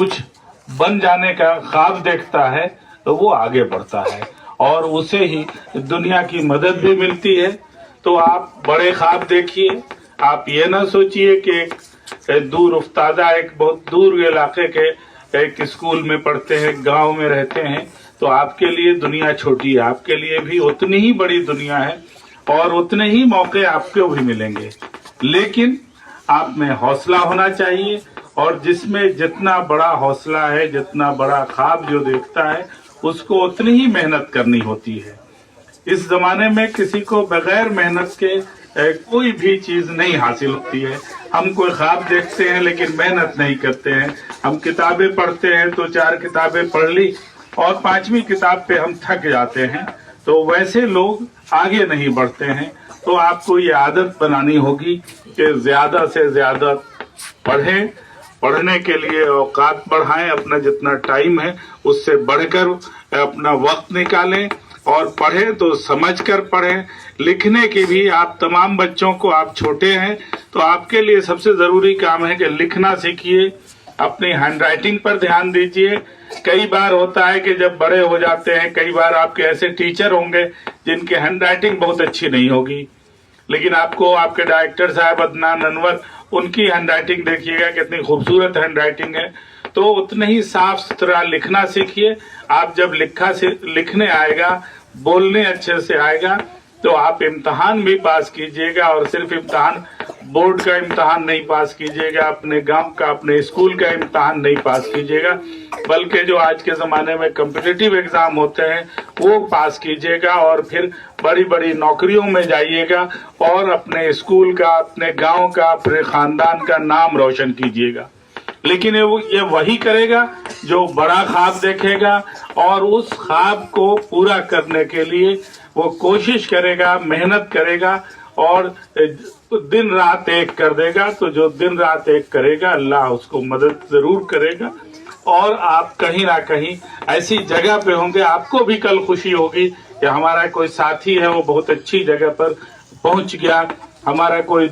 कुछ बन जाने का ख्वाब देखता है तो वो आगे बढ़ता है और उसे ही दुनिया की मदद भी मिलती है। तो आप बड़े ख्वाब देखिए, आप ये ना सोचिए कि एक दूर उफ्तादा एक बहुत दूर इलाके के एक स्कूल में पढ़ते हैं, गांव में रहते हैं, तो आपके लिए दुनिया छोटी है। आपके लिए भी उतनी ही बड़ी दुनिया है और उतने ही मौके आपको भी मिलेंगे, लेकिन आप में हौसला होना चाहिए। और जिसमें जितना बड़ा हौसला है, जितना बड़ा ख्वाब जो देखता है, उसको उतनी ही मेहनत करनी होती है। इस जमाने में किसी को बगैर मेहनत के कोई भी चीज नहीं हासिल होती है। हम कोई ख्वाब देखते हैं लेकिन मेहनत नहीं करते हैं। हम किताबें पढ़ते हैं तो 4 किताबें पढ़ ली और 5वीं किताब पे हम थक जाते हैं, तो वैसे लोग आगे नहीं बढ़ते हैं। तो आपको ये आदत बनानी होगी कि ज्यादा से ज्यादा पढ़ें, पढ़ने के लिए औकात बढ़ाएं, अपना जितना टाइम है उससे बढ़कर अपना वक्त निकालें और पढ़ें तो समझकर पढ़ें। लिखने की भी आप तमाम बच्चों को, आप छोटे हैं तो आपके लिए सबसे जरूरी काम है कि लिखना सीखिए, अपनी हैंडराइटिंग पर ध्यान दीजिए। कई बार होता है कि जब बड़े हो जाते हैं, कई बार आपके ऐसे टीचर होंगे जिनकी हैंडराइटिंग बहुत अच्छी नहीं होगी, लेकिन आपको आपके डायरेक्टर साहब अदनान अनवर, उनकी हैंडराइटिंग देखिएगा कितनी खूबसूरत हैंडराइटिंग है। तो उतने ही साफ सुथरा लिखना सीखिए। आप जब लिखने आएगा, बोलने अच्छे से आएगा, तो आप इम्तिहान भी पास कीजिएगा। और सिर्फ इम्तिहान, बोर्ड का इम्तिहान नहीं पास कीजिएगा, अपने गांव का, अपने स्कूल का इम्तिहान नहीं पास कीजिएगा, बल्कि जो आज के जमाने में कॉम्पिटिटिव एग्जाम होते हैं वो पास कीजिएगा। और फिर बड़ी बड़ी नौकरियों में जाइएगा और अपने स्कूल का, अपने गांव का, अपने खानदान का नाम रोशन कीजिएगा। लेकिन ये वही करेगा जो बड़ा ख्वाब देखेगा और उस ख्वाब को पूरा करने के लिए वो कोशिश करेगा, मेहनत करेगा और दिन रात एक कर देगा। तो जो दिन रात एक करेगा, अल्लाह उसको मदद जरूर करेगा और आप कहीं ना कहीं ऐसी जगह पे होंगे, आपको भी कल खुशी होगी कि हमारा कोई साथी है वो बहुत अच्छी जगह पर पहुंच गया, हमारा कोई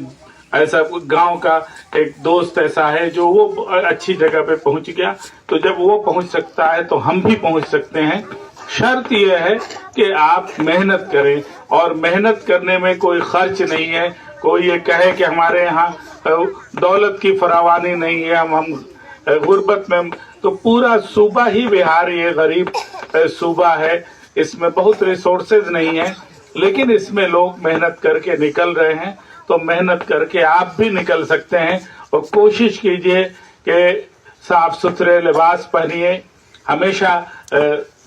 ऐसा गांव का एक दोस्त ऐसा है जो वो अच्छी जगह पे पहुंच गया। तो जब वो पहुंच सकता है तो हम भी पहुंच सकते हैं। शर्त यह है कि आप मेहनत करें और मेहनत करने में कोई खर्च नहीं है। कोई ये कहे कि हमारे यहाँ दौलत की फरावानी नहीं है, हम गुर्बत में, तो पूरा सूबा ही बिहार ये गरीब सूबा है, इसमें बहुत रिसोर्सेज नहीं है, लेकिन इसमें लोग मेहनत करके निकल रहे हैं। तो मेहनत करके आप भी निकल सकते हैं और कोशिश कीजिए कि साफ सुथरे लिबास पहनिए। हमेशा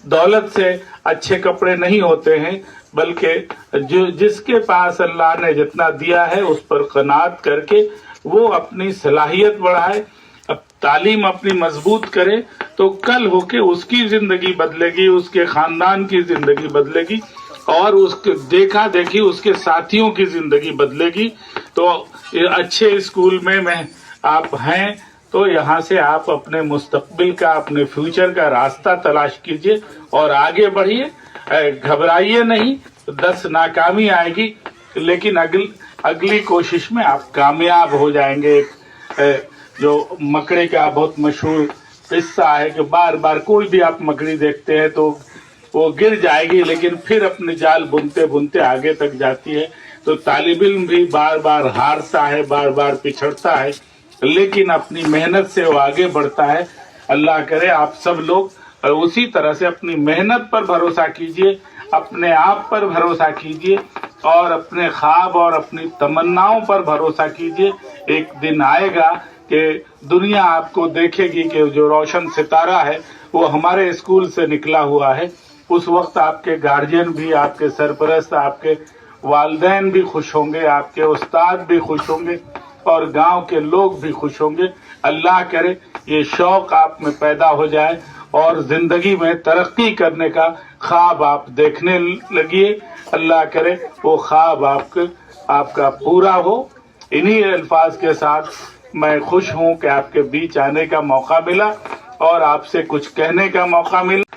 दौलत से अच्छे कपड़े नहीं होते हैं, बल्कि जो जिसके पास अल्लाह ने जितना दिया है उस पर कनात करके वो अपनी सलाहियत बढ़ाए, अब तालीम अपनी मजबूत करे, तो कल होके उसकी जिंदगी बदलेगी, उसके खानदान की जिंदगी बदलेगी और उसके देखा देखी उसके साथियों की जिंदगी बदलेगी। तो अच्छे स्कूल में आप हैं तो यहाँ से आप अपने मुस्तकबिल का, अपने फ्यूचर का रास्ता तलाश कीजिए और आगे बढ़िए। घबराइए नहीं, 10 नाकामी आएगी लेकिन अगली कोशिश में आप कामयाब हो जाएंगे। जो मकड़ी का बहुत मशहूर किस्सा है कि बार बार कोई भी आप मकड़ी देखते हैं तो वो गिर जाएगी, लेकिन फिर अपनी जाल बुनते बुनते आगे तक जाती है। तो तालिब इल्म भी बार बार हारता है, बार बार पिछड़ता है, लेकिन अपनी मेहनत से वो आगे बढ़ता है। अल्लाह करे आप सब लोग उसी तरह से अपनी मेहनत पर भरोसा कीजिए, अपने आप पर भरोसा कीजिए और अपने ख्वाब और अपनी तमन्नाओं पर भरोसा कीजिए। एक दिन आएगा कि दुनिया आपको देखेगी कि जो रोशन सितारा है वो हमारे स्कूल से निकला हुआ है। उस वक्त आपके गार्जियन भी, आपके सरपरस्त, आपके वालिदैन भी खुश होंगे, आपके उस्ताद भी खुश होंगे और गांव के लोग भी खुश होंगे। अल्लाह करे ये शौक आप में पैदा हो जाए और जिंदगी में तरक्की करने का ख्वाब आप देखने लगिए। अल्लाह करे वो ख्वाब आपका पूरा हो। इन्हीं अल्फाज के साथ मैं खुश हूं कि आपके बीच आने का मौका मिला और आपसे कुछ कहने का मौका मिला।